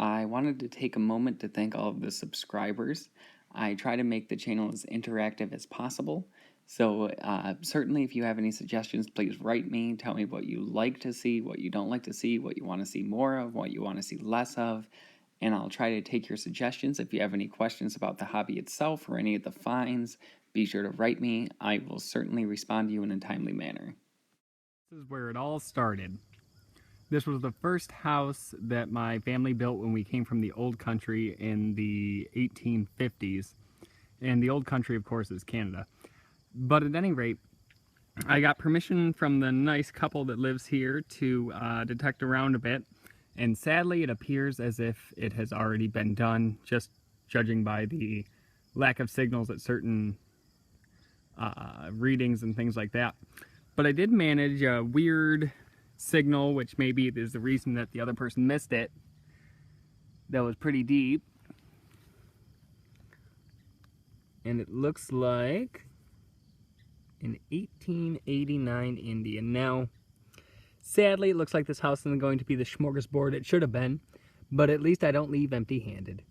I wanted to take a moment to thank all of the subscribers. I try to make the channel as interactive as possible. So certainly if you have any suggestions, please write me. Tell me what you like to see, what you don't like to see, what you want to see more of, what you want to see less of. And I'll try to take your suggestions. If you have any questions about the hobby itself or any of the finds, be sure to write me. I will certainly respond to you in a timely manner. This is where it all started. This was the first house that my family built when we came from the old country in the 1850s. And the old country, of course, is Canada. But at any rate, I got permission from the nice couple that lives here to detect around a bit. And sadly, it appears as if it has already been done, just judging by the lack of signals at certain readings and things like that. But I did manage a weird signal, which maybe is the reason that the other person missed it, that was pretty deep. And it looks like an 1889 Indian. Now, sadly, it looks like this house isn't going to be the smorgasbord it should have been, but at least I don't leave empty-handed.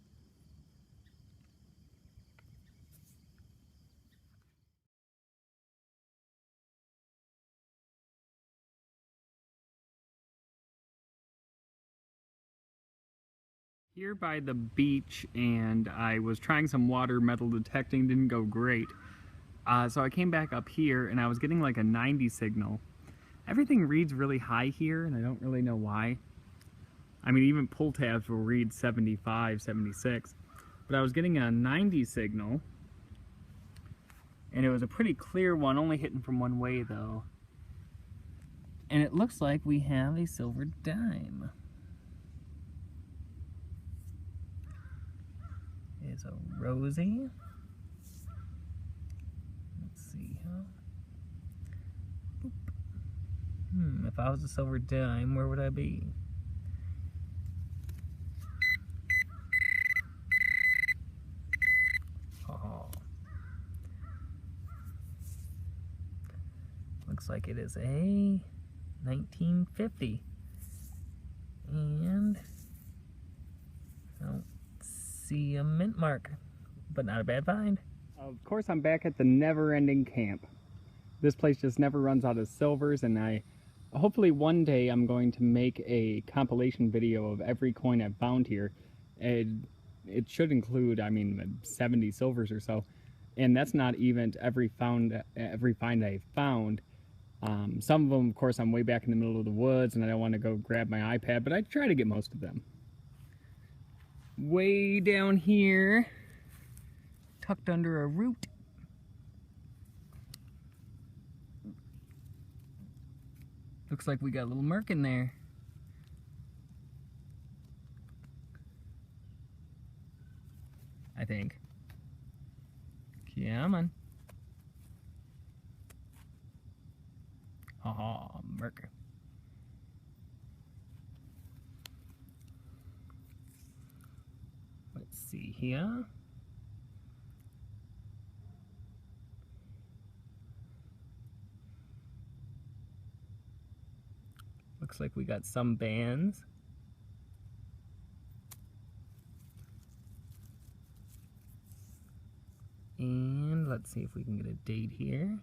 Here by the beach, and I was trying some water metal detecting, didn't go great. So I came back up here and I was getting like a 90 signal. Everything reads really high here and I don't really know why. I mean, even pull tabs will read 75, 76. But I was getting a 90 signal and it was a pretty clear one, only hitting from one way though. And it looks like we have a silver dime. Is a Rosie. Let's see, huh? Boop. If I was a silver dime, where would I be? Oh. Looks like it is a 1950. And I don't see a mint mark, but not a bad find. Of course, I'm back at the never-ending camp. This place just never runs out of silvers, and hopefully one day I'm going to make a compilation video of every coin I've found here. It should include, I mean, 70 silvers or so, and that's not even every find I've found. Some of them, of course, I'm way back in the middle of the woods, and I don't want to go grab my iPad, but I try to get most of them. Way down here, tucked under a root, looks like we got a little merc in there. I think. Come on. Haha, merc. Let's see here. Looks like we got some bands. And let's see if we can get a date here.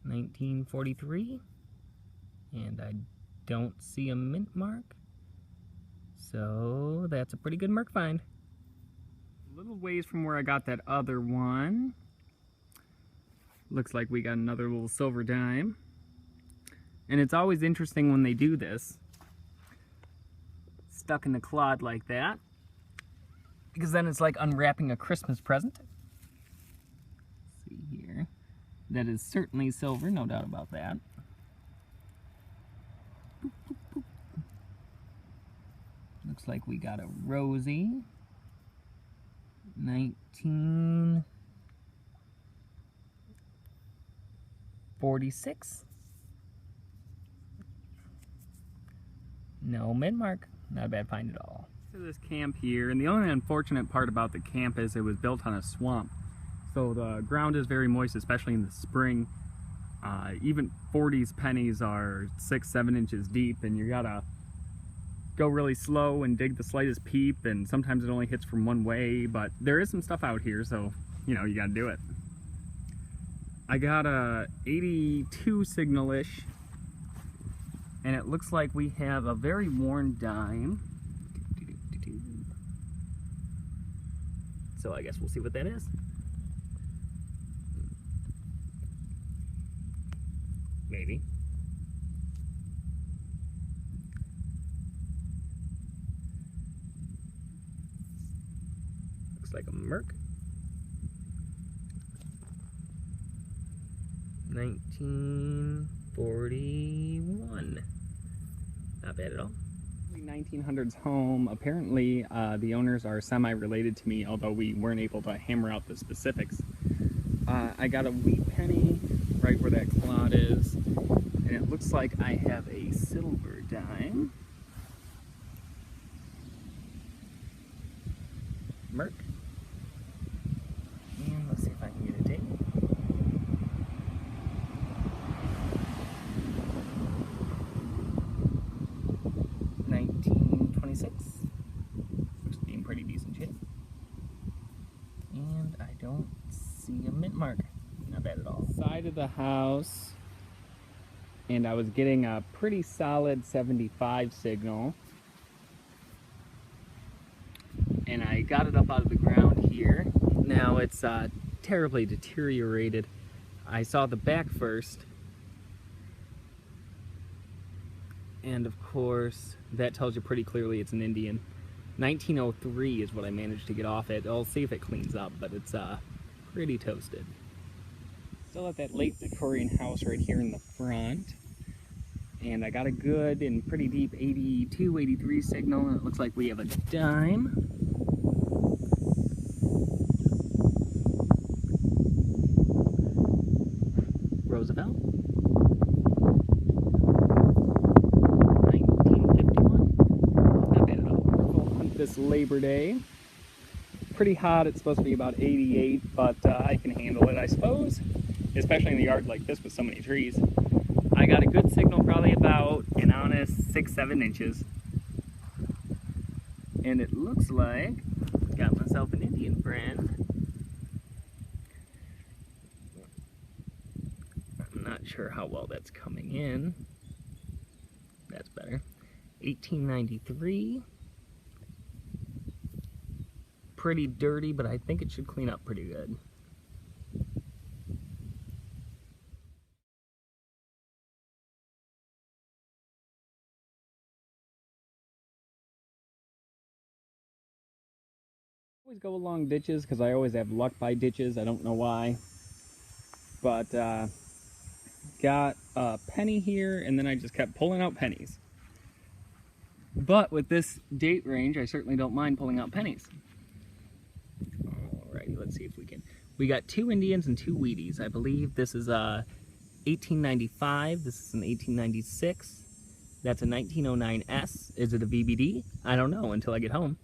1943. And I don't see a mint mark. So that's a pretty good merc find. A little ways from where I got that other one. Looks like we got another little silver dime. And it's always interesting when they do this. Stuck in the clod like that. Because then it's like unwrapping a Christmas present. Let's see here. That is certainly silver, no doubt about that. Boop, boop, boop. Looks like we got a Rosie. 1946. No mint mark. Not a bad find at all. To this camp here, and the only unfortunate part about the camp is it was built on a swamp. So the ground is very moist, especially in the spring. Even 40s pennies are 6-7 inches deep, and you gotta go really slow and dig the slightest peep, and sometimes it only hits from one way, but there is some stuff out here, so you know, you gotta do it. I got a 82 signal-ish, and it looks like we have a very worn dime. So I guess we'll see what that is. Maybe. Looks like a Merc. 1941. Not bad at all. 1900s home. Apparently the owners are semi-related to me, although we weren't able to hammer out the specifics. I got a wheat penny right where that clod is, and it looks like I have a silver dime. Merc. And let's see if I can get a date. 1926. Looks to be in pretty decent shape. And I don't see a mint mark. Not bad at all. Side of the house, and I was getting a pretty solid 75 signal. And I got it up out of the ground here. Now it's terribly deteriorated. I saw the back first, and of course that tells you pretty clearly it's an Indian. 1903 is what I managed to get off it. I'll see if it cleans up, but it's pretty toasted. Still at that late Victorian house right here in the front, and I got a good and pretty deep 82, 83 signal, and it looks like we have a dime. Roosevelt. 1951. Not bad at all. We'll hunt this Labor Day. Pretty hot. It's supposed to be about 88, but I can handle it, I suppose. Especially in a yard like this with so many trees. I got a good signal, probably about an honest 6-7 inches. And it looks like got myself an Indian friend. I'm not sure how well that's coming in. That's better. 1893. Pretty dirty, but I think it should clean up pretty good. I always go along ditches because I always have luck by ditches. I don't know why. But got a penny here, and then I just kept pulling out pennies. But with this date range, I certainly don't mind pulling out pennies. Alrighty, let's see if we can. We got 2 Indians and 2 Wheaties. I believe this is 1895. This is an 1896. That's a 1909S. Is it a VBD? I don't know until I get home.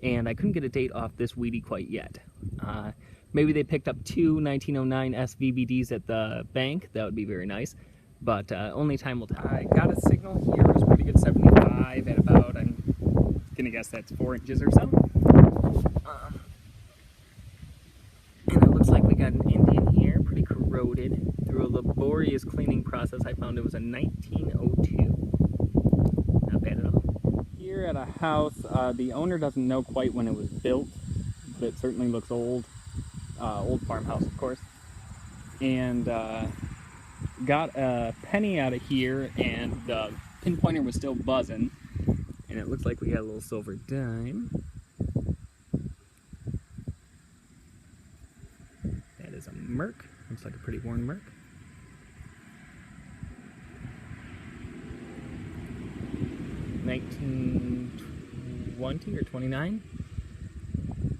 And I couldn't get a date off this Wheatie quite yet. Maybe they picked up 2 1909S VBDs at the bank. That would be very nice. But only time will tell. I got a signal here. It was pretty good, 75 at about, I'm gonna guess that's 4 inches or so. And it looks like we got an Indian here, pretty corroded. Through a laborious cleaning process, I found it was a 1902. Not bad at all. Here at a house, the owner doesn't know quite when it was built, but it certainly looks old. Old farmhouse, of course. And got a penny out of here, and the pinpointer was still buzzing. And it looks like we got a little silver dime. That is a Merc. Looks like a pretty worn Merc. $1920 or 29?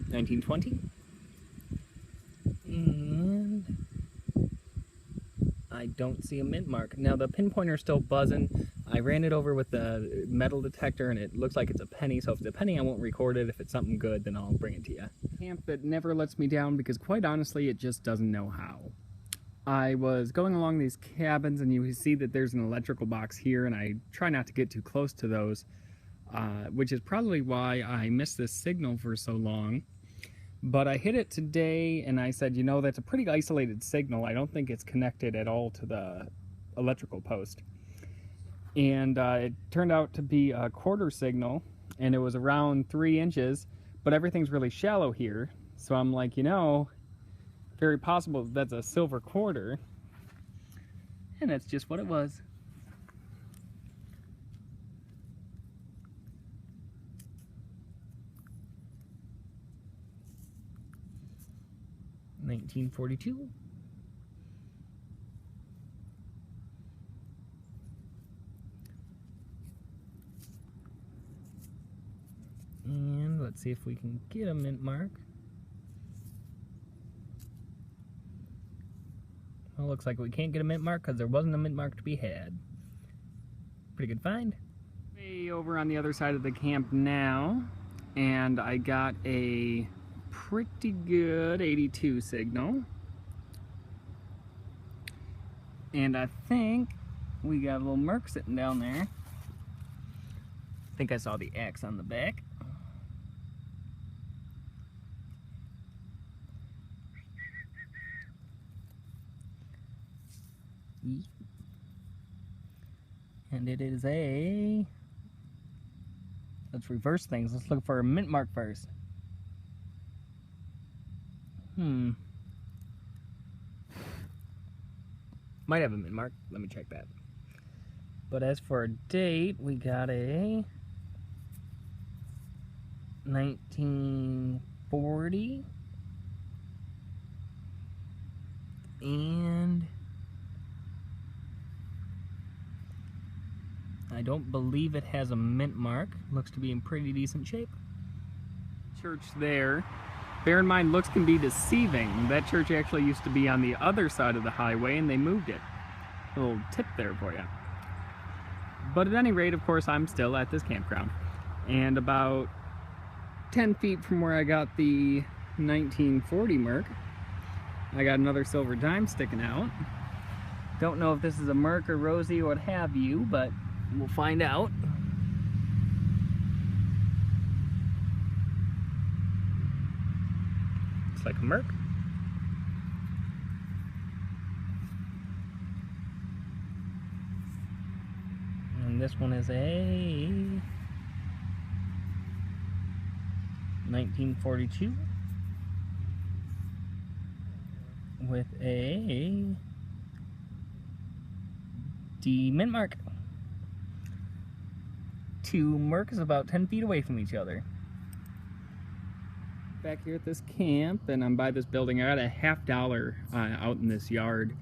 1920. And I don't see a mint mark. Now the pinpointer's still buzzing. I ran it over with the metal detector and it looks like it's a penny, so if it's a penny I won't record it. If it's something good, then I'll bring it to you. Camp that never lets me down because quite honestly it just doesn't know how. I was going along these cabins and you see that there's an electrical box here, and I try not to get too close to those, which is probably why I missed this signal for so long. But I hit it today and I said, you know, that's a pretty isolated signal. I don't think it's connected at all to the electrical post. And it turned out to be a quarter signal, and it was around 3 inches, but everything's really shallow here. So I'm like, you know, very possible that's a silver quarter. And that's just what it was. $19.42. And let's see if we can get a mint mark. Well, looks like we can't get a mint mark because there wasn't a mint mark to be had. Pretty good find. Way over on the other side of the camp now, and I got a pretty good 82 signal. And I think we got a little merc sitting down there. I think I saw the X on the back. And it is a... Let's reverse things. Let's look for a mint mark first. Might have a mint mark. Let me check that. But as for a date, we got a 1940. And I don't believe it has a mint mark. Looks to be in pretty decent shape. Church there. Bear in mind, looks can be deceiving. That church actually used to be on the other side of the highway and they moved it. A little tip there for you. But at any rate, of course, I'm still at this campground. And about 10 feet from where I got the 1940 Merc, I got another silver dime sticking out. Don't know if this is a Merc or Rosie or what have you, but we'll find out. Looks like a Merc. And this one is a 1942 with a D mint mark. Two Mercs about 10 feet away from each other. Back here at this camp, and I'm by this building. I got a $50 out in this yard,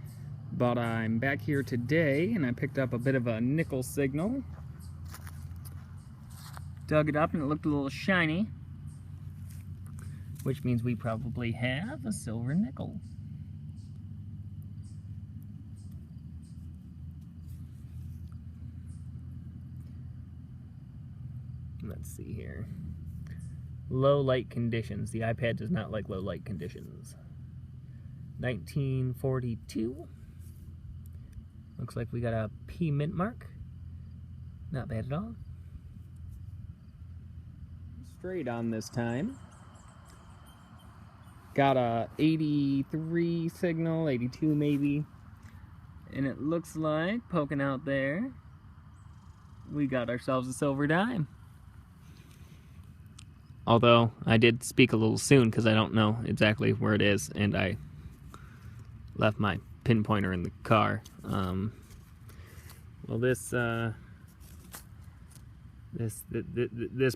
but I'm back here today and I picked up a bit of a nickel signal. Dug it up and it looked a little shiny, which means we probably have a silver nickel. Let's see here. Low light conditions. The iPad does not like low light conditions. 1942. Looks like we got a P mint mark. Not bad at all. Straight on this time. Got a 83 signal, 82 maybe. And it looks like, poking out there, we got ourselves a silver dime. Although, I did speak a little soon because I don't know exactly where it is, and I left my pinpointer in the car. Well, this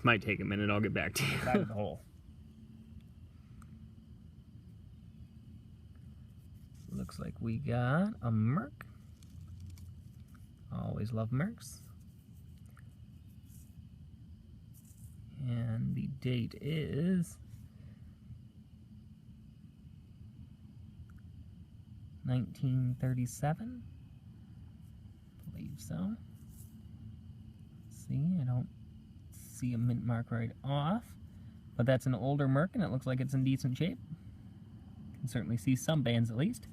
might take a minute. I'll get back to you. Back of the hole. Looks like we got a Merc. Always love Mercs. And the date is 1937. I believe so. Let's see, I don't see a mint mark right off, but that's an older Merc and it looks like it's in decent shape. Can certainly see some bands at least.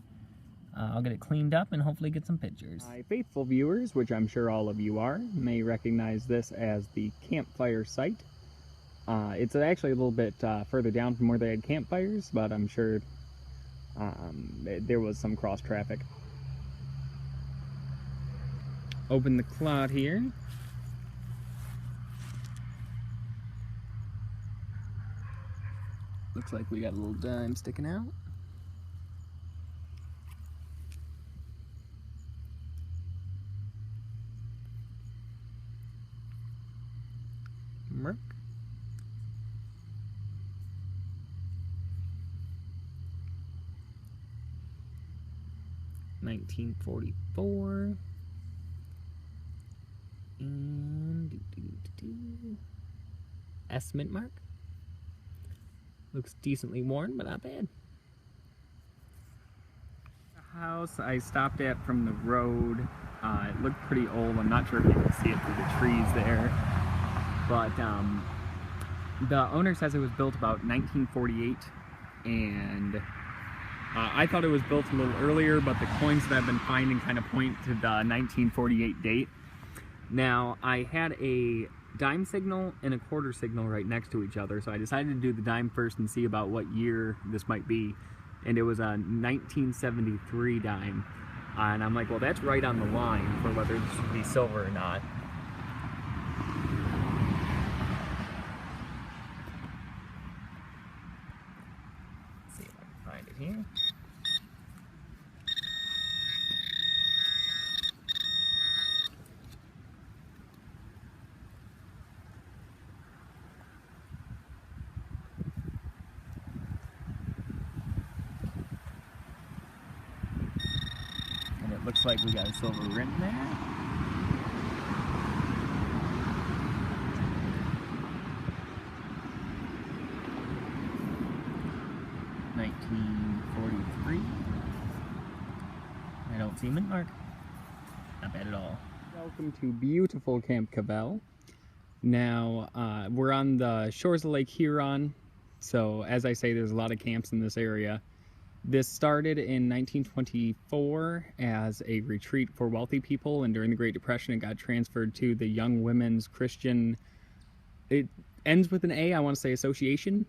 I'll get it cleaned up and hopefully get some pictures. My faithful viewers, which I'm sure all of you are, may recognize this as the campfire site. It's actually a little bit further down from where they had campfires, but I'm sure there was some cross traffic. Open the cloud here. Looks like we got a little dime sticking out. Merc. $1944. And S mint mark. Looks decently worn, but not bad. The house I stopped at from the road, it looked pretty old. I'm not sure if you can see it through the trees there. But the owner says it was built about 1948, and I thought it was built a little earlier, but the coins that I've been finding kind of point to the 1948 date. Now, I had a dime signal and a quarter signal right next to each other, so I decided to do the dime first and see about what year this might be. And it was a 1973 dime. And I'm like, well, that's right on the line for whether this should be silver or not. Let's see if I can find it here. And it looks like we got a silver rim there. $1943. I don't see a mint mark. Not bad at all. Welcome to beautiful Camp Cavell. Now, we're on the shores of Lake Huron, so as I say, there's a lot of camps in this area. This started in 1924 as a retreat for wealthy people, and during the Great Depression it got transferred to the Young Women's Christian, it ends with an A, I want to say Association.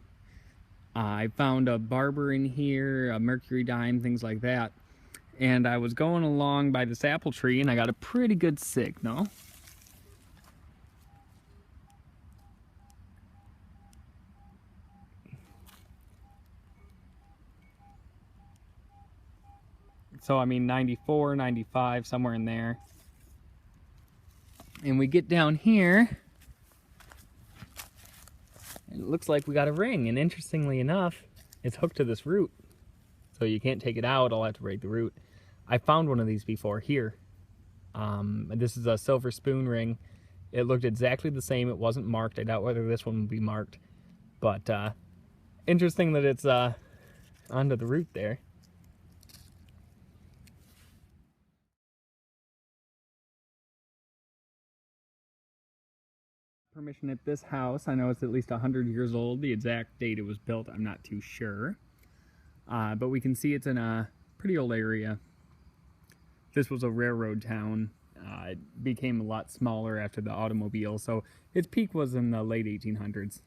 I found a barber in here, a mercury dime, things like that. And I was going along by this apple tree and I got a pretty good signal. So I mean 94, 95, somewhere in there. And we get down here, and it looks like we got a ring, and interestingly enough, it's hooked to this root. So you can't take it out, I'll have to break the root. I found one of these before here. This is a silver spoon ring. It looked exactly the same, it wasn't marked. I doubt whether this one would be marked. But interesting that it's onto the root there. Permission at this house. I know it's at least 100 years old. The exact date it was built, I'm not too sure. But we can see it's in a pretty old area. This was a railroad town. It became a lot smaller after the automobile, so its peak was in the late 1800s.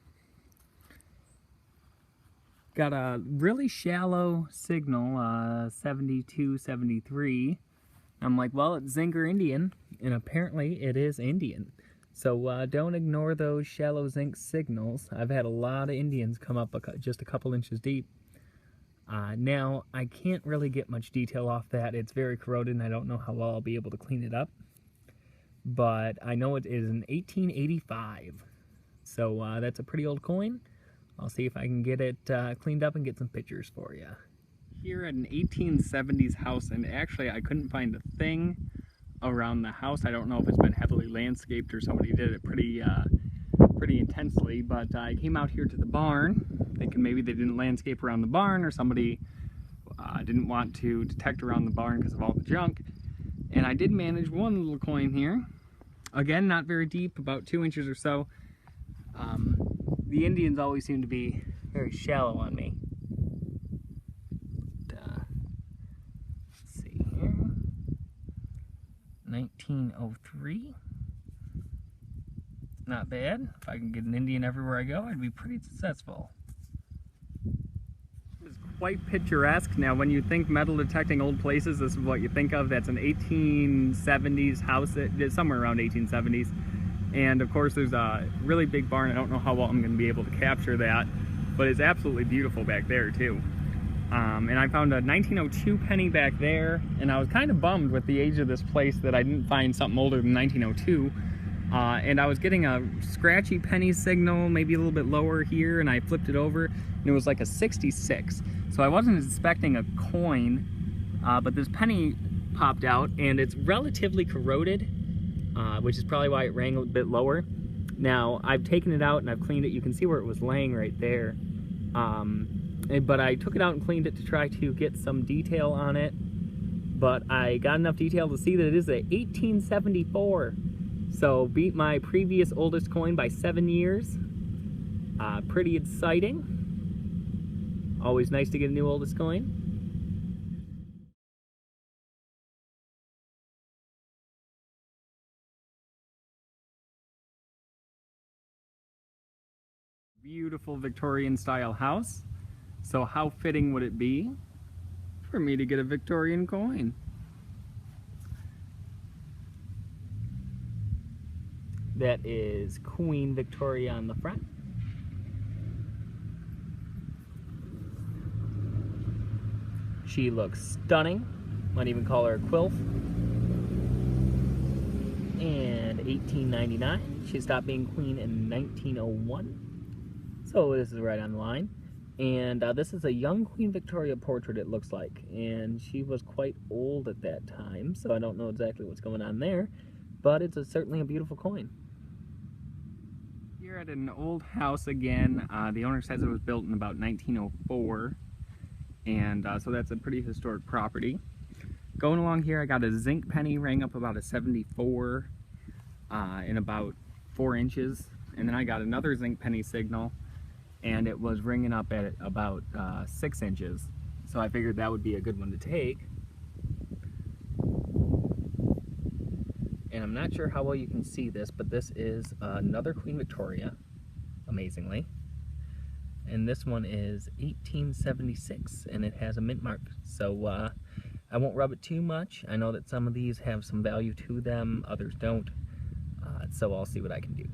Got a really shallow signal, 72, 73. I'm like, well, it's zinc or Indian, and apparently it is Indian. So don't ignore those shallow zinc signals. I've had a lot of Indians come up just a couple inches deep. Now, I can't really get much detail off that. It's very corroded and I don't know how well I'll be able to clean it up. But I know it is an 1885. So that's a pretty old coin. I'll see if I can get it cleaned up and get some pictures for you. Here at an 1870s house, and actually I couldn't find a thing around the house. I don't know if it's been heavily landscaped or somebody did it pretty intensely, but I came out here to the barn thinking maybe they didn't landscape around the barn, or somebody didn't want to detect around the barn because of all the junk. And I did manage one little coin here. Again, not very deep, about 2 inches or so. The Indians always seem to be very shallow on me. Let's see. 1903. Not bad. If I can get an Indian everywhere I go, I'd be pretty successful. It's quite picturesque. Now, when you think metal detecting old places, this is what you think of. That's an 1870s house, somewhere around 1870s. And of course, there's a really big barn. I don't know how well I'm going to be able to capture that, but it's absolutely beautiful back there too. And I found a 1902 penny back there, and I was kind of bummed with the age of this place that I didn't find something older than 1902. And I was getting a scratchy penny signal, maybe a little bit lower here, and I flipped it over, and it was like a 66. So I wasn't expecting a coin, but this penny popped out, and it's relatively corroded, which is probably why it rang a bit lower. Now, I've taken it out and I've cleaned it. You can see where it was laying right there. But I took it out and cleaned it to try to get some detail on it. But I got enough detail to see that it is a 1874. So beat my previous oldest coin by 7 years. Pretty exciting. Always nice to get a new oldest coin. Beautiful Victorian style house. So how fitting would it be for me to get a Victorian coin? That is Queen Victoria on the front. She looks stunning. Might even call her a quilt. And 1899. She stopped being queen in 1901. So this is right on the line. And this is a young Queen Victoria portrait, it looks like. And she was quite old at that time, so I don't know exactly what's going on there. But it's certainly a beautiful coin. Here at an old house again. The owner says it was built in about 1904. And so that's a pretty historic property. Going along here, I got a zinc penny, rang up about a 74 in about 4 inches. And then I got another zinc penny signal, and it was ringing up at about 6 inches. So I figured that would be a good one to take. And I'm not sure how well you can see this, but this is another Queen Victoria, amazingly. And this one is 1876, and it has a mint mark. So I won't rub it too much. I know that some of these have some value to them, others don't. So I'll see what I can do.